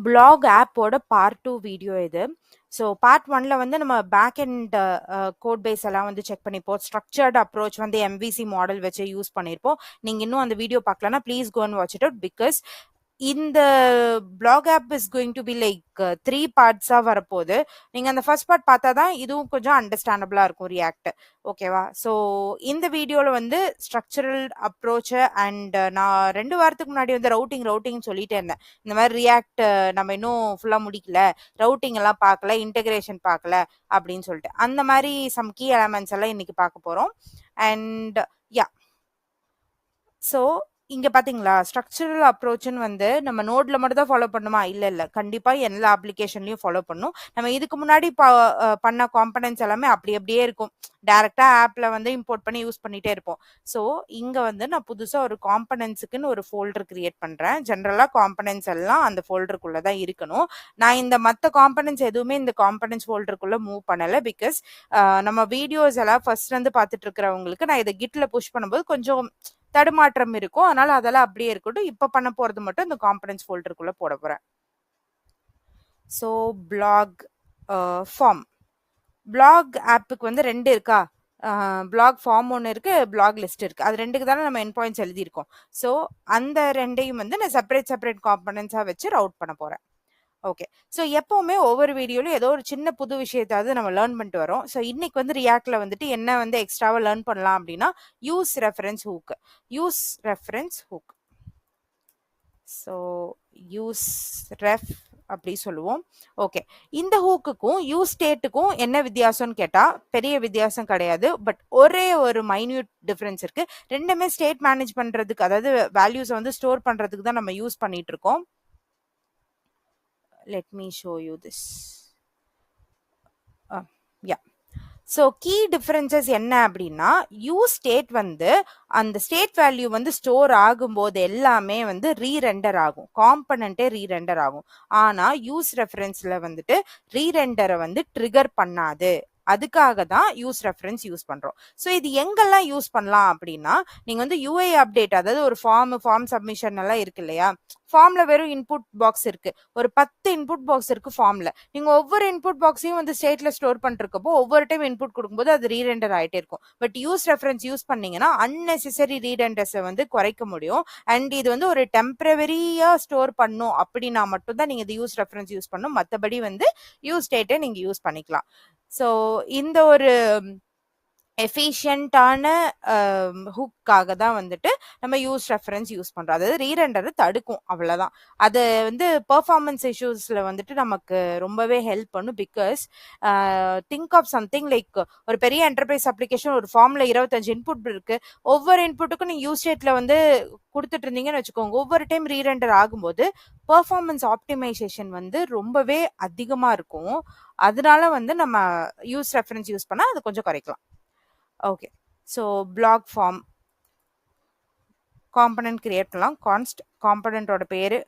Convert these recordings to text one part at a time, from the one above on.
blog app ஓட part 2 video இது. So part 1ல வந்து நம்ம பேக் அண்ட் கோட் பேஸ் எல்லாம் வந்து செக் பண்ணிப்போம். ஸ்ட்ரக்சர்ட் அப்ரோச் வந்து எம்விசி மாடல் வச்சு யூஸ் பண்ணியிருப்போம். நீங்க இன்னும் அந்த வீடியோ பார்க்கலன்னா please go and watch it out. Because இந்த blog app is going to be like 3 பார்ட்ஸா வரப்போகுது. நீங்க அந்த ஃபர்ஸ்ட் பார்ட் பார்த்தா தான் இதுவும் கொஞ்சம் அண்டர்ஸ்டாண்டபிளா இருக்கும் ரியாக்ட். ஓகேவா? ஸோ இந்த வீடியோல வந்து ஸ்ட்ரக்சரல் அப்ரோச் அண்ட் நான் 2 வாரத்துக்கு முன்னாடி வந்து ரவுட்டிங் சொல்லிட்டே இருந்தேன். இந்த மாதிரி ரியாக்ட் நம்ம இன்னும் ஃபுல்லா முடிக்கல, ரவுட்டிங் எல்லாம் பார்க்கல, இன்டகிரேஷன் பார்க்கல அப்படின்னு சொல்லிட்டு அந்த மாதிரி சம் கீ எலமெண்ட்ஸ் எல்லாம் இன்னைக்கு பார்க்க போறோம். அண்ட் யா, ஸோ இங்க பாத்தீங்களா ஸ்ட்ரக்சரல் அப்ரோச்னு வந்து நம்ம நோட்ல மட்டும் தான் ஃபாலோ பண்ணுமா? இல்ல கண்டிப்பா எல்லா அப்ளிகேஷன்லயும் ஃபாலோ பண்ணும். நம்ம இதுக்கு முன்னாடி பண்ண காம்பனன்ட்ஸ் எல்லாமே அப்படியே இருக்கும். டைரக்டா ஆப்ல வந்து இம்போர்ட் பண்ணி யூஸ் பண்ணிட்டே இருப்போம். ஸோ இங்க வந்து நான் புதுசா ஒரு காம்பனன்ட்ஸுக்குன்னு ஒரு ஃபோல்டர் கிரியேட் பண்றேன். ஜென்ரலா காம்பனன்ட்ஸ் எல்லாம் அந்த ஃபோல்டருக்குள்ள தான் இருக்கணும். நான் இந்த மற்ற காம்பனன்ட்ஸ் எதுவுமே இந்த காம்பனன்ட்ஸ் ஃபோல்டருக்குள்ள மூவ் பண்ணல. பிகாஸ் நம்ம வீடியோஸ் எல்லாம் ஃபர்ஸ்ட்ல இருந்து பார்த்துட்டு இருக்கிறவங்களுக்கு நான் இதை கிட்ல புஷ் பண்ணும்போது கொஞ்சம் தடுமாற்றம் இருக்கும். அதனால அதெல்லாம் அப்படியே இருக்கட்டும். இப்ப பண்ண போறது மட்டும் இந்த காம்பனன்ட்ஸ் ஃபோல்டருக்குள்ள போட போறேன். ஸோ பிளாக் ஃபார்ம், பிளாக் ஆப்புக்கு வந்து 2 இருக்கா? பிளாக் ஃபார்ம் ஒன்று இருக்கு, பிளாக் லிஸ்ட் இருக்கு. அது 2க்கு தானே நம்ம என் பாயிண்ட்ஸ் எழுதியிருக்கோம். ஸோ அந்த 2யும் வந்து நான் செப்பரேட் காம்பனன்ட்ஸா வச்சு ரவுட் பண்ண போறேன். ஓகே, ஸோ எப்பவுமே ஒவ்வொரு வீடியோலையும் ஏதோ ஒரு சின்ன புது விஷயத்தாவது நம்ம லேர்ன் பண்ணிட்டு வரோம். ஸோ இன்னைக்கு வந்து ரியாக்ட்ல வந்துட்டு என்ன வந்து எக்ஸ்ட்ராவா லேர்ன் பண்ணலாம் அப்படின்னா use reference hook. So use ref அப்படி சொல்லுவோம். ஓகே, இந்த ஹூக்குக்கும் யூஸ் ஸ்டேட்டுக்கும் என்ன வித்தியாசம்னு கேட்டா பெரிய வித்தியாசம் கிடையாது. பட் ஒரே ஒரு மைன்யூட் டிஃபரன்ஸ் இருக்கு. ரெண்டுமே ஸ்டேட் மேனேஜ் பண்றதுக்கு, அதாவது வேல்யூஸை வந்து ஸ்டோர் பண்றதுக்கு தான் நம்ம யூஸ் பண்ணிட்டு இருக்கோம். Let me show you this. Yeah. So key differences என்ன அப்படின்னா யூஸ் ஸ்டேட் வந்து அந்த ஸ்டேட் வேல்யூ வந்து ஸ்டோர் ஆகும்போது எல்லாமே வந்து ரீரெண்டர் ஆகும், காம்பனண்ட்டே ரீரெண்டர் ஆகும். ஆனா யூஸ் ரெஃபரன்ஸ்ல வந்துட்டு ரீரெண்டரை வந்து ட்ரிகர் பண்ணாது. அதுக்காக தான் யூஸ் ரெஃபரன்ஸ் யூஸ் பண்றோம். ஸோ இது எங்கெல்லாம் யூஸ் பண்ணலாம் அப்படின்னா நீங்க வந்து யூஐ அப்டேட், அதாவது ஒரு ஃபார்ம் சப்மிஷன் எல்லாம் இருக்கு இல்லையா? ஃபார்ம்ல வெறும் இன்புட் பாக்ஸ் இருக்கு, ஒரு 10 இன்புட் பாக்ஸ் இருக்கு ஃபார்ம்ல. நீங்க ஒவ்வொரு இன்புட் பாக்ஸையும் வந்து ஸ்டேட்ல ஸ்டோர் பண்ணிருக்கப்போ ஒவ்வொரு டைம் இன்புட் கொடுக்கும்போது அது ரீரெண்டர் ஆயிட்டே இருக்கும். பட் யூஸ் ரெஃபரன்ஸ் யூஸ் பண்ணீங்கன்னா அன்னெசரி ரீரெண்டர்ஸை வந்து குறைக்க முடியும். அண்ட் இது வந்து ஒரு டெம்பரவரியா ஸ்டோர் பண்ணும் அப்படின்னா மட்டும்தான் நீங்க இது யூஸ் ரெஃபரன்ஸ் யூஸ் பண்ணும். மற்றபடி வந்து யூஸ் ஸ்டேட்டை நீங்க யூஸ் பண்ணிக்கலாம். ஸோ இந்த ஒரு எஃபிஷியன்டான ஹுக்காக தான் வந்துட்டு நம்ம யூஸ் ரெஃபரன்ஸ் யூஸ் பண்றோம். அதாவது ரீரெண்டரை தடுக்கும், அவ்வளவுதான். அது வந்து பெர்ஃபார்மன்ஸ் இஷ்யூஸ்ல வந்துட்டு நமக்கு ரொம்பவே ஹெல்ப் பண்ணும். Because think of something like ஒரு பெரிய என்டர்பிரைஸ் அப்ளிகேஷன், ஒரு ஃபார்ம்ல 25 இன்புட் இருக்கு. ஒவ்வொரு இன்புட்டுக்கும் நீங்க யூஸ் ஸ்டேட்ல வந்து கொடுத்துட்டு இருந்தீங்கன்னு வச்சுக்கோங்க, ஒவ்வொரு டைம் ரீரெண்டர் ஆகும்போது பெர்ஃபார்மன்ஸ் ஆப்டிமைசேஷன் வந்து ரொம்பவே அதிகமா இருக்கும். அதனால வந்து நம்ம யூஸ் ரெஃபரன்ஸ் யூஸ் பண்ணா அது கொஞ்சம் குறைக்கலாம். Okay, so blog form component create பண்ணலாம். கான்ஸ்ட் காம்பனன்ட்டோட பேரு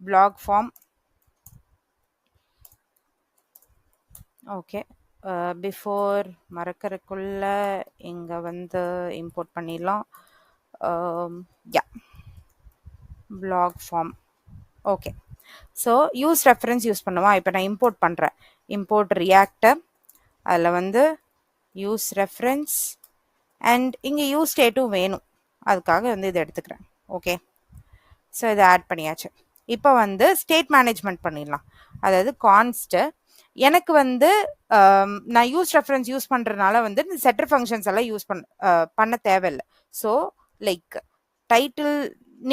பிளாக் ஃபார்ம். ஓகே, பிஃபோர் மறக்கறதுக்குள்ள இங்க வந்து இம்போர்ட் பண்ணிடலாம். Yeah, blog form. Okay, so use reference use பண்ணுவா. இப்போ நான் இம்போர்ட் பண்ணுறேன். இம்போர்ட் ரியாக்டர், அதில் வந்து யூஸ் ரெஃபரன்ஸ் அண்ட் இங்கே யூஸ் ஸ்டேட்டும் வேணும், அதுக்காக வந்து இதை எடுத்துக்கிறேன். ஓகே, ஸோ இதை ஆட் பண்ணியாச்சு. இப்போ வந்து ஸ்டேட் மேனேஜ்மெண்ட் பண்ணிடலாம். அதாவது கான்ஸ்ட் எனக்கு வந்து நான் யூஸ் ரெஃபரன்ஸ் யூஸ் பண்ணுறதுனால வந்து இந்த செட்டர் ஃபங்க்ஷன்ஸ் எல்லாம் யூஸ் பண்ண தேவையில்லை. ஸோ லைக் டைட்டில்,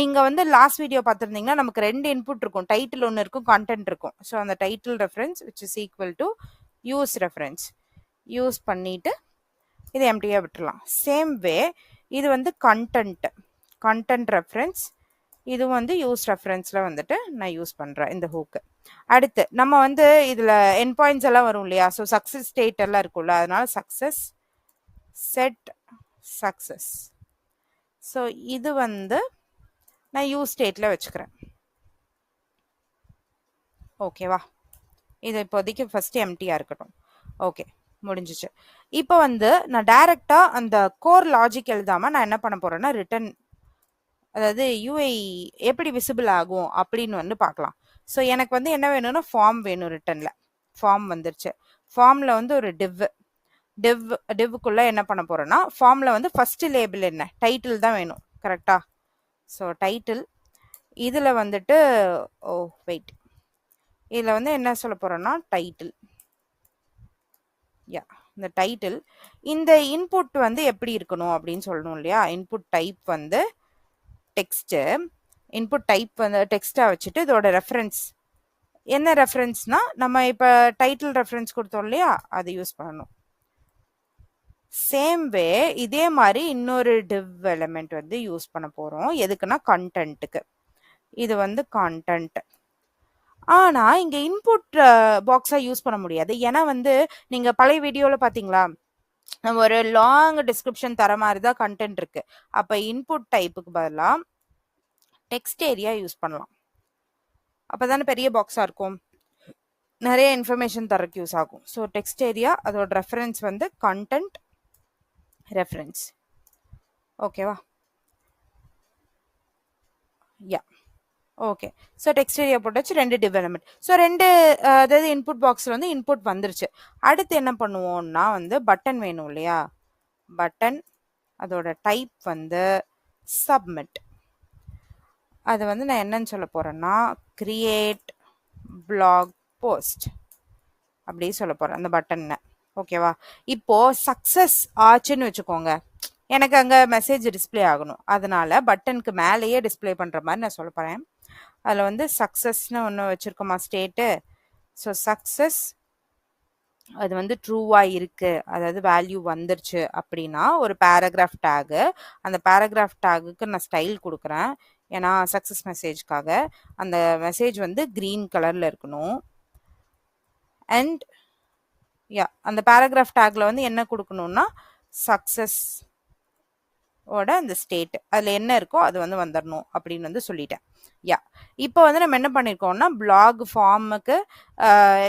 நீங்கள் வந்து லாஸ்ட் வீடியோ பார்த்துருந்தீங்கன்னா நமக்கு 2 இன்புட் இருக்கும், டைட்டில் ஒன்று இருக்கும், கண்டென்ட் இருக்கும். ஸோ அந்த title reference which is equal to use reference use பண்ணிட்டு இது எம்டியாக விட்டுடலாம். சேம் வே இது வந்து கண்டென்ட் ரெஃபரன்ஸ், இது வந்து யூஸ் ரெஃபரன்ஸில் வந்துட்டு நான் யூஸ் பண்ணுறேன் இந்த ஹூக்கு. அடுத்து நம்ம வந்து இதில் என் பாயிண்ட்ஸ் எல்லாம் வரும் இல்லையா? ஸோ சக்ஸஸ் ஸ்டேட் எல்லாம் இருக்கும்ல, அதனால சக்ஸஸ் செட் சக்ஸஸ். ஸோ இது வந்து நான் யூஸ் ஸ்டேட்டில் வச்சுக்கிறேன். ஓகேவா? இது இப்போதைக்கு ஃபர்ஸ்ட் எம்டியாக இருக்கட்டும். ஓகே, முடிஞ்சிச்சு. இப்போ வந்து நான் டைரக்டா அந்த கோர் லாஜிக் எழுதாம நான் என்ன பண்ண போறேன்னா ரிட்டர்ன், அதாவது யூஐ எப்படி விசிபிள் ஆகும் அப்படின்னு வந்து பார்க்கலாம். ஸோ எனக்கு வந்து என்ன வேணும்னா ஃபார்ம் வேணும். ரிட்டர்னில் ஃபார்ம் வந்துருச்சு. ஃபார்மில் வந்து ஒரு டிவ்வுக்குள்ளே என்ன பண்ண போகிறோன்னா, ஃபார்மில் வந்து ஃபஸ்ட்டு லேபிள் என்ன, டைட்டில் தான் வேணும். கரெக்டாக? ஸோ டைட்டில் இதில் வந்துட்டு வெயிட், இதில் வந்து என்ன சொல்ல போகிறோன்னா டைட்டில். இந்த டைட்டில், இந்த இன்புட் வந்து எப்படி இருக்கணும் அப்படின்னு சொல்லணும் இல்லையா? இன்புட் டைப் வந்து டெக்ஸ்ட்டு, இன்புட் டைப் வந்து டெக்ஸ்ட்டாக வச்சுட்டு இதோட ரெஃபரன்ஸ் என்ன ரெஃபரன்ஸ்னா, நம்ம இப்போ டைட்டில் ரெஃபரன்ஸ் கொடுத்தோம் இல்லையா, அது யூஸ் பண்ணணும். சேம் வே இதே மாதிரி இன்னொரு டிவ் எலிமெண்ட் வந்து யூஸ் பண்ண போகிறோம். எதுக்குன்னா கண்டென்ட்டுக்கு. இது வந்து கண்டென்ட். ஆனால் இங்கே இன்புட் பாக்ஸாக யூஸ் பண்ண முடியாது. ஏன்னா வந்து நீங்கள் பழைய வீடியோவில் பார்த்தீங்களா, நம்ம ஒரு லாங் டிஸ்கிரிப்ஷன் தர மாதிரி தான் கண்டென்ட் இருக்கு. அப்போ இன்புட் டைப்புக்கு பதிலாக டெக்ஸ்ட் ஏரியா யூஸ் பண்ணலாம். அப்போ தானே பெரிய பாக்ஸாக இருக்கும், நிறைய இன்ஃபர்மேஷன் தரக்கு யூஸ் ஆகும். ஸோ டெக்ஸ்ட் ஏரியா, அதோட ரெஃபரன்ஸ் வந்து கண்டென்ட் ரெஃபரன்ஸ். ஓகேவா? யா, ஓகே. ஸோ டெக்ஸ்ட் ஏரியா போட்டாச்சு, 2 டிவ் எலிமெண்ட். ஸோ 2 அதாவது இன்புட் பாக்ஸில் வந்து இன்புட் வந்துருச்சு. அடுத்து என்ன பண்ணுவோம்னா வந்து பட்டன் வேணும் இல்லையா? பட்டன், அதோட டைப் வந்து சப்மிட். அது வந்து நான் என்னன்னு சொல்ல போகிறேன்னா கிரியேட் பிளாக் போஸ்ட் அப்படி சொல்ல போகிறேன் அந்த பட்டனை. ஓகேவா? இப்போது சக்ஸஸ் ஆச்சுன்னு வச்சுக்கோங்க, எனக்கு அங்கே மெசேஜ் டிஸ்பிளே ஆகணும். அதனால பட்டனுக்கு மேலேயே டிஸ்பிளே பண்ணுற மாதிரி நான் சொல்ல போகிறேன். அதில் வந்து சக்ஸஸ்னு ஒன்று வச்சுருக்கோமா ஸ்டேட்டு. ஸோ சக்ஸஸ் அது வந்து ட்ரூவாக இருக்குது, அதாவது வேல்யூ வந்துருச்சு அப்படின்னா ஒரு பேராகிராஃப் டேகு, அந்த பேராகிராஃப் டேகுக்கு நான் ஸ்டைல் கொடுக்குறேன். ஏன்னா சக்ஸஸ் மெசேஜ்க்காக அந்த மெசேஜ் வந்து க்ரீன் கலரில் இருக்கணும். அண்ட் அந்த பேராகிராஃப் டேக்ல வந்து என்ன கொடுக்கணும்னா சக்ஸஸ் ஓட அந்த ஸ்டேட் அதில் என்ன இருக்கோ அது வந்து வந்துடணும் அப்படின்னு வந்து சொல்லிட்டேன். இப்போ வந்து நம்ம என்ன பண்ணியிருக்கோம்னா பிளாக் ஃபார்முக்கு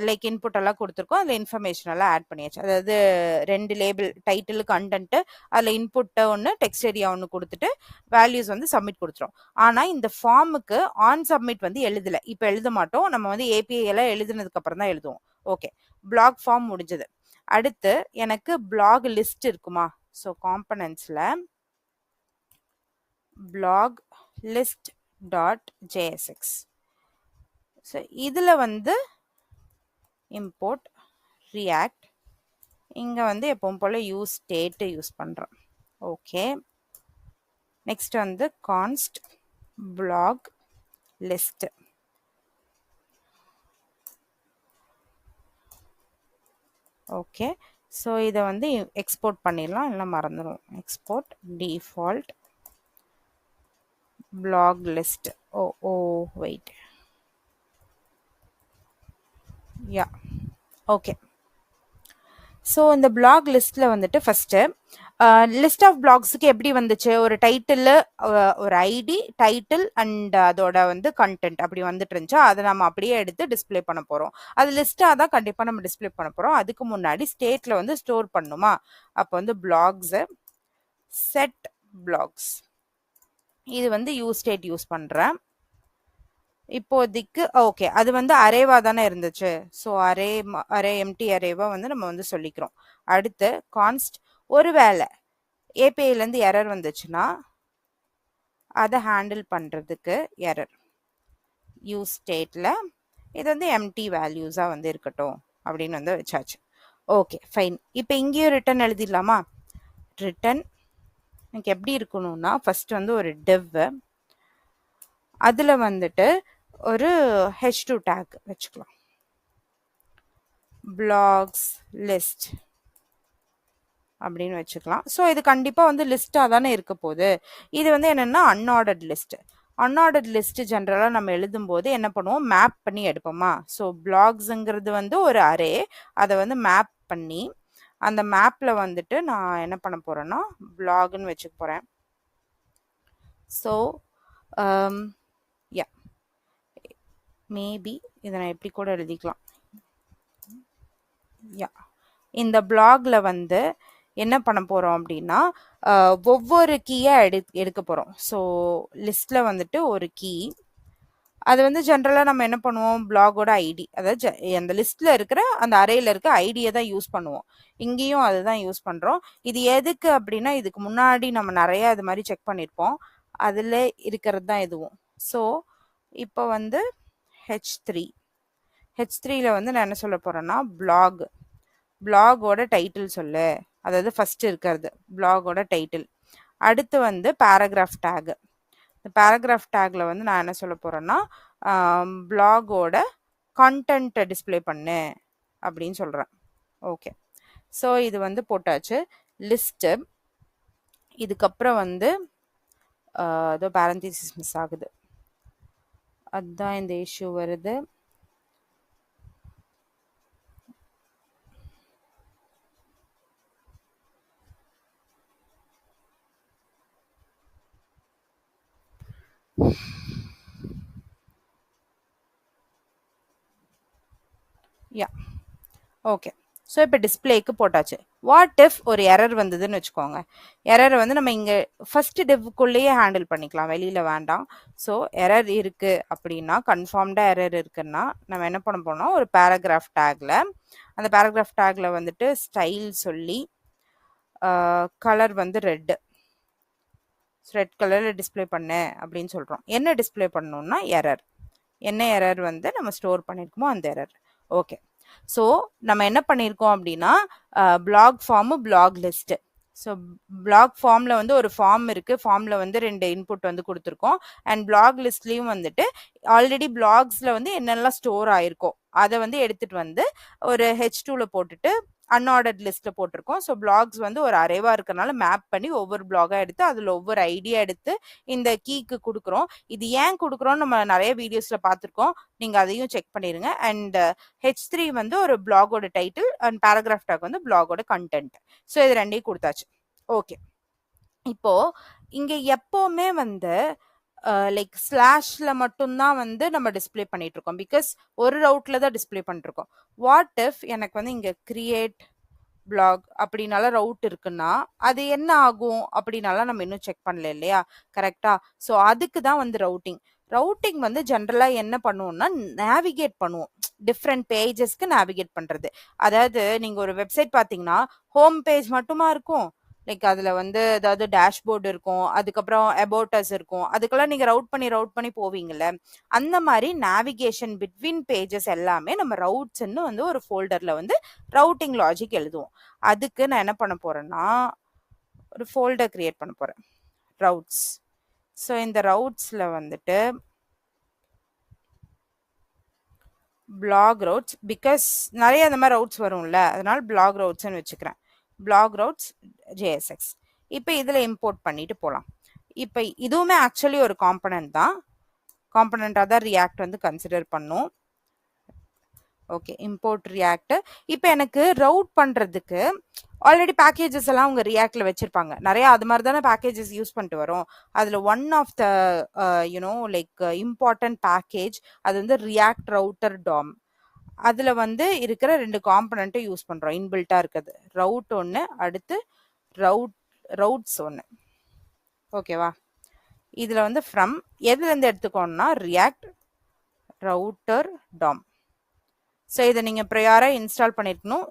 லைக் இன்புட் எல்லாம் கொடுத்துருக்கோம், அதில் இன்ஃபர்மேஷன் எல்லாம் ஆட் பண்ணியாச்சு. அதாவது 2 லேபிள், டைட்டில் கண்டென்ட்டு, அதில் இன்புட்டை ஒன்று டெக்ஸ்ட் ஏரியா ஒன்று கொடுத்துட்டு வேல்யூஸ் வந்து சப்மிட் கொடுத்துரும். ஆனால் இந்த ஃபார்முக்கு ஆன் சப்மிட் வந்து எழுதலை, இப்போ எழுத மாட்டோம். நம்ம வந்து ஏபிஐ எல்லாம் எழுதுனதுக்கு அப்புறம் தான் எழுதுவோம். ஓகே, பிளாக் ஃபார்ம் முடிஞ்சது. அடுத்து எனக்கு பிளாக் லிஸ்ட் இருக்குமா? ஸோ காம்பனன்ட்ஸில் பிளாக் லிஸ்ட் .jsx. ஸோ இதில் வந்து இம்போர்ட் ரியாக்ட், இங்கே வந்து எப்பவும் போல் யூஸ் ஸ்டேட்டு யூஸ் பண்ணுறோம். ஓகே, நெக்ஸ்ட் வந்து const blog list. Okay, so இதை வந்து எக்ஸ்போர்ட் பண்ணிடலாம், இல்லை மறந்துடும். Export default blog list. Wait, okay. So இந்த பிளாக் லிஸ்ட்டில் வந்துட்டு ஃபஸ்ட்டு லிஸ்ட் ஆஃப் பிளாக்ஸுக்கு எப்படி வந்துச்சு, ஒரு டைட்டில், ஒரு ஐடி, டைட்டில் அண்ட் அதோட வந்து கண்டென்ட் அப்படி வந்துட்டு இருந்துச்சா, அதை நம்ம அப்படியே எடுத்து டிஸ்பிளே பண்ண போகிறோம். அது லிஸ்ட்டாக தான் கண்டிப்பாக நம்ம டிஸ்பிளே பண்ண போகிறோம். அதுக்கு முன்னாடி ஸ்டேட்டில் வந்து ஸ்டோர் பண்ணுமா, அப்போ வந்து பிளாக்ஸு செட் பிளாக்ஸ், இது வந்து யூஸ் ஸ்டேட் யூஸ் பண்ணுறேன் இப்போதைக்கு. ஓகே, அது வந்து அரேவா தானே இருந்துச்சு. ஸோ அரே எம்டி அரேவா வந்து நம்ம வந்து சொல்லிக்கிறோம். அடுத்து கான்ஸ்ட், ஒருவேளை ஏபிஐலேருந்து எரர் வந்துச்சுன்னா அதை ஹேண்டில் பண்ணுறதுக்கு எரர் யூஸ் ஸ்டேட்டில் இது வந்து எம்டி வேல்யூஸாக வந்து இருக்கட்டும் அப்படின்னு வந்து வச்சாச்சு. Okay fine. இப்போ இங்கேயும் ரிட்டன் எழுதிடலாமா? ரிட்டன் எனக்கு எப்படி இருக்கணும்னா ஃபஸ்ட்டு வந்து ஒரு டிவ், அதில் வந்துட்டு ஒரு h2 டேக் வச்சுக்கலாம், பிளாக்ஸ் லிஸ்ட் அப்படின்னு வச்சுக்கலாம். ஸோ இது கண்டிப்பாக வந்து லிஸ்ட்டாக தானே இருக்க போகுது. இது வந்து என்னென்னா அன்ஆர்டர்ட் லிஸ்ட்டு. அன்ஆர்டர்ட் லிஸ்ட்டு ஜென்ரலாக நம்ம எழுதும்போது என்ன பண்ணுவோம், மேப் பண்ணி எடுப்போமா. ஸோ பிளாக்ஸுங்கிறது வந்து ஒரு அரே, அதை வந்து மேப் பண்ணி அந்த மேப்பில் வந்துட்டு நான் என்ன பண்ண போகிறேன்னா பிளாக்னு வச்சுக்க போகிறேன். ஸோ மேபி இதை நான் எப்படி கூட எழுதிக்கலாம். இந்த பிளாக்ல வந்து என்ன பண்ண போகிறோம் அப்படின்னா ஒவ்வொரு கீயை எடுக்க போகிறோம். ஸோ லிஸ்ட்டில் வந்துட்டு ஒரு கீ, அது வந்து ஜென்ரலா நம்ம என்ன பண்ணுவோம், பிளாகோட ஐடி, அதாவது அந்த லிஸ்ட்ல இருக்கிற அந்த அரேல இருக்க ஐடியை தான் யூஸ் பண்ணுவோம். இங்கேயும் அதுதான் யூஸ் பண்றோம். இது எதுக்கு அப்படின்னா, இதுக்கு முன்னாடி நம்ம நிறைய இது மாதிரி செக் பண்ணியிருப்போம். அதுல இருக்கிறது தான் இதுவும். ஸோ இப்போ வந்து h3 h3ல வந்து நான் என்ன சொல்ல போறேன்னா, பிளாகோட டைட்டில் சொல்லு, அதாவது ஃபர்ஸ்ட் இருக்கிறது பிளாகோட டைட்டில். அடுத்து வந்து பேராகிராஃப் டேக். இந்த பேராகிராஃப் டேக்ல வந்து நான் என்ன சொல்ல போறேன்னா, பிளாகோட கண்டென்ட்டை டிஸ்பிளே பண்ணு அப்படின்னு சொல்றேன். ஓகே, ஸோ இது வந்து போட்டாச்சு. லிஸ்ட்டு, இதுக்கப்புறம் வந்து ஏதோ பேரந்தீசிஸ் மிஸ் ஆகுது, அதுதான் இந்த இஷ்யூ வருது. யா, ஓகே. ஸோ இப்போ டிஸ்பிளேக்கு போட்டாச்சு. வாட் இஃப் ஒரு எரர் வந்ததுன்னு வச்சுக்கோங்க. எரர் வந்து நம்ம இங்கே ஃபர்ஸ்ட் டிவ்க்குள்ளேயே ஹேண்டில் பண்ணிக்கலாம், வெளியில் வேண்டாம். ஸோ எரர் இருக்குது அப்படின்னா, கன்ஃபார்ம்டாக எரர் இருக்குன்னா நம்ம என்ன பண்ண போனோம், ஒரு பேராகிராஃப் டேக்கில், அந்த பேராகிராஃப் டேக்கில் வந்துட்டு ஸ்டைல் சொல்லி கலர் வந்து ரெட் கலரில் டிஸ்பிளே பண்ணு அப்படின்னு சொல்கிறோம். என்ன டிஸ்பிளே பண்ணணும்னா எரர், என்ன எரர் வந்து நம்ம ஸ்டோர் பண்ணியிருக்கோமோ அந்த எரர். ஓகே, ஸோ நம்ம என்ன பண்ணியிருக்கோம் அப்படின்னா, blog form blog list. So blog ஃபார்மில் வந்து ஒரு ஃபார்ம் இருக்குது, ஃபார்மில் வந்து 2 இன்புட் வந்து கொடுத்துருக்கோம். அண்ட் பிளாக் லிஸ்ட்லேயும் வந்துட்டு ஆல்ரெடி பிளாக்ஸில் வந்து என்னெல்லாம் ஸ்டோர் ஆயிருக்கோ அதை வந்து எடுத்துகிட்டு வந்து ஒரு h2ல போட்டுட்டு அன்ஆர்டர்ட் லிஸ்ட்ல போட்டிருக்கோம். ஸோ பிளாக்ஸ் வந்து ஒரு அரேவா இருக்கனால மேப் பண்ணி ஒவ்வொரு பிளாகா எடுத்து அதில் ஒவ்வொரு ஐடியா எடுத்து இந்த கீக்கு கொடுக்குறோம். இது ஏன் கொடுக்குறோம் நம்ம நிறைய வீடியோஸ்ல பார்த்துருக்கோம், நீங்க அதையும் செக் பண்ணிருங்க. அண்ட் h3 வந்து ஒரு பிளாகோட டைட்டில் அண்ட் பேராகிராஃப் டேக் வந்து பிளாகோட கண்டென்ட். ஸோ இது ரெண்டையும் கொடுத்தாச்சு. ஓகே, இப்போ இங்க எப்பவுமே வந்து லைக் ஸ்லாஷ்ல மட்டும்தான் வந்து நம்ம டிஸ்பிளே பண்ணிட்டு இருக்கோம், பிகாஸ் ஒரு ரவுட்ல தான் டிஸ்பிளே பண்ணிருக்கோம். வாட் இஃப் எனக்கு வந்து இங்க கிரியேட் பிளாக் அப்படின்னால ரவுட் இருக்குன்னா அது என்ன ஆகும் அப்படின்னால நம்ம இன்னும் செக் பண்ணல இல்லையா, கரெக்டா? ஸோ அதுக்கு தான் வந்து ரவுட்டிங் வந்து ஜென்ரலா என்ன பண்ணுவோம்னா, நேவிகேட் பண்ணுவோம், டிஃப்ரெண்ட் பேஜஸ்க்கு நேவிகேட் பண்றது. அதாவது நீங்க ஒரு வெப்சைட் பாத்தீங்கன்னா ஹோம் பேஜ் மட்டுமா இருக்கும், லைக் அதுல வந்து ஏதாவது டேஷ்போர்டு இருக்கும், அதுக்கப்புறம் அபவுட் அஸ் இருக்கும், அதுக்கெல்லாம் நீங்க ரவுட் பண்ணி போவீங்கல்ல, அந்த மாதிரி நேவிகேஷன் பிட்வீன் பேஜஸ் எல்லாமே நம்ம ரவுட்ஸ்ன்னு வந்து ஒரு ஃபோல்டர்ல வந்து ரவுட்டிங் லாஜிக் எழுதுவோம். அதுக்கு நான் என்ன பண்ண போறேன்னா, ஒரு ஃபோல்டர் கிரியேட் பண்ண போறேன், ரவுட்ஸ். ஸோ இந்த ரவுட்ஸ்ல வந்துட்டு பிளாக் ரவுட்ஸ், பிகாஸ் நிறைய அந்த மாதிரி ரவுட்ஸ் வரும்ல, அதனால பிளாக் ரவுட்ஸ்ன்னு வச்சுக்கிறேன், பிளாக் ரவுட்ஸ் JSX. இப்போ இதில் இம்போர்ட் பண்ணிட்டு போகலாம். இப்போ இதுவுமே ஆக்சுவலி ஒரு காம்பனன்ட் தான், காம்பனண்ட்டாக தான் ரியாக்ட் வந்து கன்சிடர் பண்ணும். Okay, import react. இப்போ எனக்கு ரவுட் பண்ணுறதுக்கு ஆல்ரெடி பேக்கேஜஸ் எல்லாம் அவங்க ரியாக்ட்ல வச்சிருப்பாங்க, நிறைய அது மாதிரி தானே பேக்கேஜஸ் யூஸ் பண்ணிட்டு வரோம். அதில் one of the like important package அது வந்து ரியாக்ட் ரவுட்டர் டாம். அதில் வந்து இருக்கிற 2 காம்பனண்ட்டை யூஸ் பண்ணுறோம், இன்பில்ட்டாக இருக்குது, ரவுட் ஒன்று, அடுத்து ரவுட்ஸ் ஒன்று. ஓகேவா? இதில் வந்து ஃப்ரம் எதுலேருந்து எடுத்துக்கோன்னா ரியாக்ட் ரவுட்டர் டாம். ஸோ இதை நீங்கள் ப்ரையாராக இன்ஸ்டால் பண்ணியிருக்கணும்,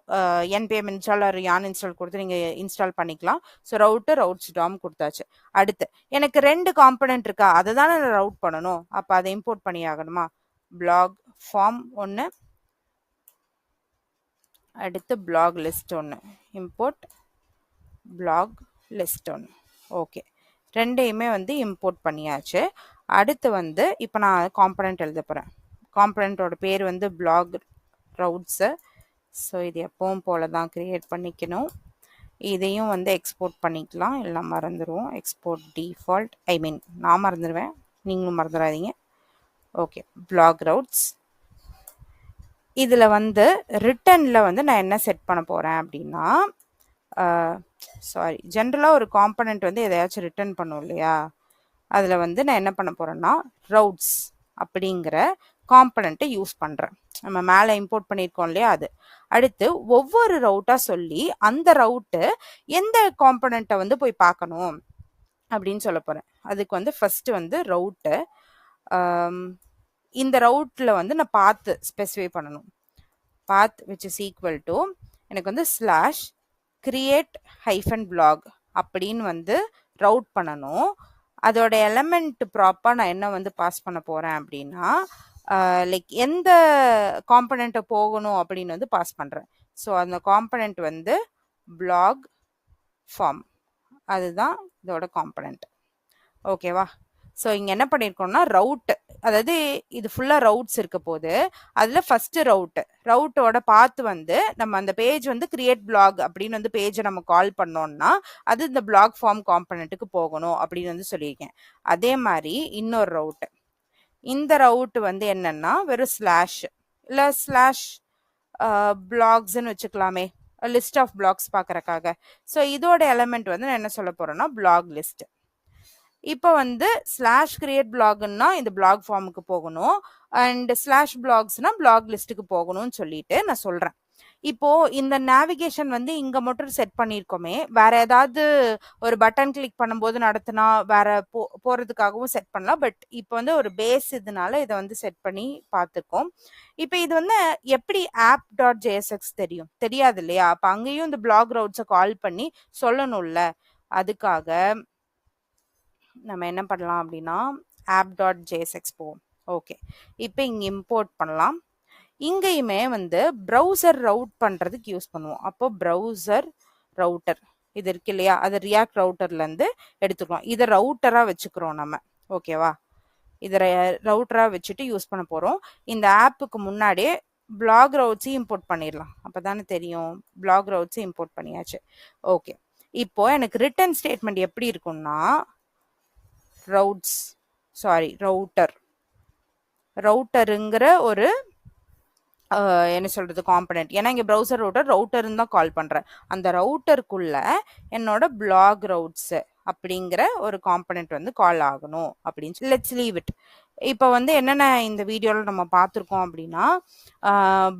npm இன்ஸ்டால் ஆர் யான் இன்ஸ்டால் கொடுத்து நீங்கள் இன்ஸ்டால் பண்ணிக்கலாம். ஸோ ரவுட்ஸ் டாம் கொடுத்தாச்சு. அடுத்து எனக்கு 2 காம்பனண்ட் இருக்கா, அதை தானே நான் ரவுட் பண்ணணும், அப்போ அதை இம்போர்ட் பண்ணி ஆகணுமா, பிளாக் ஃபார்ம் ஒன்று, அடுத்து பிளாக் லிஸ்ட் ஒன்று, இம்போர்ட் பிளாக் லிஸ்ட் ஒன்று. ஓகே, ரெண்டையுமே வந்து இம்போர்ட் பண்ணியாச்சு. அடுத்து வந்து இப்போ நான் காம்பனண்ட் எழுத போகிறேன், காம்பனண்ட்டோட பேர் வந்து பிளாக் ரவுட்ஸு. ஸோ இது எப்பவும் போல தான் க்ரியேட் பண்ணிக்கணும். இதையும் வந்து எக்ஸ்போர்ட் பண்ணிக்கலாம், எல்லாம் மறந்துடுவோம், எக்ஸ்போர்ட் டிஃபால்ட், ஐ மீன் நான் மறந்துடுவேன், நீங்களும் மறந்துடாதீங்க. Okay, blog routes. இதில் வந்து ரிட்டனில் வந்து நான் என்ன செட் பண்ண போகிறேன் அப்படின்னா, சாரி, ஜென்ரலாக ஒரு காம்பனண்ட் வந்து எதையாச்சும் ரிட்டர்ன் பண்ணும் இல்லையா, அதில் வந்து நான் என்ன பண்ண போகிறேன்னா ரவுட்ஸ் அப்படிங்கிற காம்பனண்ட்டை யூஸ் பண்ணுறேன். நம்ம மேலே இம்போர்ட் பண்ணியிருக்கோம் இல்லையா அது. அடுத்து ஒவ்வொரு ரவுட்டாக சொல்லி அந்த ரவுட்டு எந்த காம்பனண்ட்டை வந்து போய் பார்க்கணும் அப்படின்னு சொல்ல போகிறேன். அதுக்கு வந்து ஃபஸ்ட்டு வந்து ரவுட்டு இந்த ரவுட்ல வந்து நான் பாத் ஸ்பெசிஃபை பண்ணணும். path which is equal to எனக்கு வந்து ஸ்லாஷ் கிரியேட் ஹைஃபன் பிளாக் அப்படின்னு வந்து ரவுட் பண்ணணும். அதோட எலமெண்ட் ப்ராப்பராக நான் என்ன வந்து பாஸ் பண்ண போகிறேன் அப்படின்னா லைக் எந்த காம்பனண்ட்டை போகணும் அப்படின்னு வந்து பாஸ் பண்ணுறேன். ஸோ அந்த காம்பனண்ட் வந்து பிளாக் ஃபார்ம், அதுதான் இதோட காம்பனண்ட். ஓகேவா? ஸோ இங்கே என்ன பண்ணியிருக்கோம்னா ரவுட், அதாவது இது ஃபுல்லாக ரவுட்ஸ் இருக்க போது அதில் ஃபஸ்ட்டு ரவுட்டோட பாத்து வந்து நம்ம அந்த பேஜ் வந்து கிரியேட் பிளாக் அப்படின்னு வந்து பேஜை நம்ம கால் பண்ணோம்னா அது இந்த பிளாக் ஃபார்ம் காம்பனண்ட்டுக்கு போகணும் அப்படின்னு வந்து சொல்லியிருக்கேன். அதே மாதிரி இன்னொரு ரவுட், இந்த ரவுட் வந்து என்னன்னா வெறும் ஸ்லாஷ் இல்லை ஸ்லாஷ் பிளாக்ஸ்ன்னு வச்சுக்கலாமே, லிஸ்ட் ஆஃப் பிளாக்ஸ் பார்க்குறக்காக. ஸோ இதோட எலமெண்ட் வந்து நான் என்ன சொல்ல போகிறேன்னா பிளாக் லிஸ்ட். இப்போ வந்து ஸ்லாஷ் கிரியேட் பிளாக்னா இந்த பிளாக் ஃபார்முக்கு போகணும், அண்ட் ஸ்லாஷ் பிளாக்ஸ்னா பிளாக் லிஸ்ட்டுக்கு போகணும்னு சொல்லிட்டு நான் சொல்கிறேன். இப்போ இந்த நேவிகேஷன் வந்து இங்கே மட்டும் செட் பண்ணியிருக்கோமே, வேற ஏதாவது ஒரு பட்டன் கிளிக் பண்ணும்போது நடத்தினா வேற போகிறதுக்காகவும் செட் பண்ணலாம். பட் இப்போ வந்து ஒரு பேஸ் இதனால இதை வந்து செட் பண்ணி பார்த்துருக்கோம். இப்போ இது வந்து எப்படி app.jsx தெரியாது இல்லையா? அப்போ அங்கேயும் இந்த பிளாக் ரவுட்ஸை கால் பண்ணி சொல்லணும்ல. அதுக்காக நம்ம என்ன பண்ணலாம் அப்படின்னா app.jsx போவோம். ஓகே, இப்போ இங்கே இம்போர்ட் பண்ணலாம். இங்கேயுமே வந்து ப்ரௌசர் ரவுட் பண்ணுறதுக்கு யூஸ் பண்ணுவோம். அப்போ ப்ரௌசர் ரவுட்டர் இது இருக்கு இல்லையா, அது ரியாக்ட் ரவுட்டர்லேருந்து எடுத்துக்கிறோம். இதை ரவுட்டராக வச்சுக்கிறோம் நம்ம. ஓகேவா? இதை ரவுட்டராக வச்சுட்டு யூஸ் பண்ண போகிறோம். இந்த ஆப்புக்கு முன்னாடியே பிளாக் ரவுட்ஸையும் இம்போர்ட் பண்ணிடலாம். அப்போ தானே தெரியும். பிளாக் ரவுட்ஸையும் இம்போர்ட் பண்ணியாச்சு. ஓகே, இப்போ எனக்கு ரிட்டர்ன் ஸ்டேட்மெண்ட் எப்படி இருக்கும்னா ரவுட்டருங்கிற ஒரு என்ன சொல்கிறது காம்பனண்ட். ஏன்னா இங்கே ப்ரௌசர் ரவுட்டர்னு தான் கால் பண்ணுறேன். அந்த ரவுட்டருக்குள்ள என்னோட பிளாக் ரவுட்ஸு அப்படிங்கிற ஒரு காம்பனண்ட் வந்து கால் ஆகணும் அப்படின்னு லெட்ஸ் லீவ் இட். இப்போ வந்து என்னென்ன இந்த வீடியோவில் நம்ம பார்த்துருக்கோம் அப்படின்னா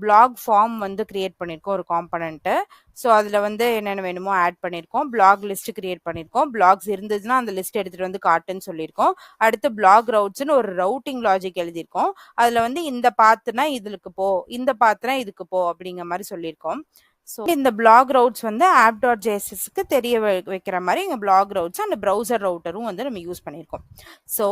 பிளாக் ஃபார்ம் வந்து கிரியேட் பண்ணியிருக்கோம் ஒரு காம்பனண்ட்டு. ஸோ அதில் வந்து என்னென்ன வேணுமோ ஆட் பண்ணியிருக்கோம். பிளாக் லிஸ்ட் கிரியேட் பண்ணியிருக்கோம். பிளாக்ஸ் இருந்ததுன்னா அந்த லிஸ்ட் எடுத்துகிட்டு வந்து காட்டுன்னு சொல்லியிருக்கோம். அடுத்து பிளாக் ரவுட்ஸ்னு ஒரு ரவுட்டிங் லாஜிக் எழுதியிருக்கோம். அதில் வந்து இந்த பாத்துனா இதுக்கு போ, இந்த பாத்துனா இதுக்கு போ அப்படிங்கிற மாதிரி சொல்லியிருக்கோம். ஸோ இந்த பிளாக் ரவுட்ஸ் வந்து app.jsxக்கு தெரிய வைக்கிற மாதிரி இங்கே பிளாக் ரவுட்ஸ் அண்ட் ப்ரௌசர் ரவுட்டரும் வந்து நம்ம யூஸ் பண்ணியிருக்கோம். ஸோ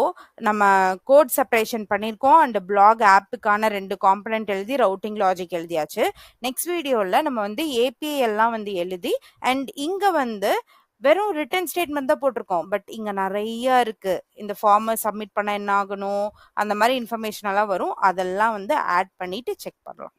நம்ம கோட் செப்பரேஷன் பண்ணியிருக்கோம் அண்ட் பிளாக் ஆப்புக்கான 2 காம்பனண்ட் எழுதி ரவுட்டிங் லாஜிக் எழுதியாச்சு. நெக்ஸ்ட் வீடியோவில் நம்ம வந்து ஏபிஐ எல்லாம் வந்து எழுதி அண்ட் இங்கே வந்து வெறும் ரிட்டர்ன் ஸ்டேட்மெண்ட் தான் போட்டிருக்கோம். பட் இங்கே நிறைய இருக்கு. இந்த ஃபார்மை சப்மிட் பண்ண என்ன ஆகணும் அந்த மாதிரி இன்ஃபர்மேஷன் எல்லாம் வரும். அதெல்லாம் வந்து ஆட் பண்ணிட்டு செக் பண்ணலாம்.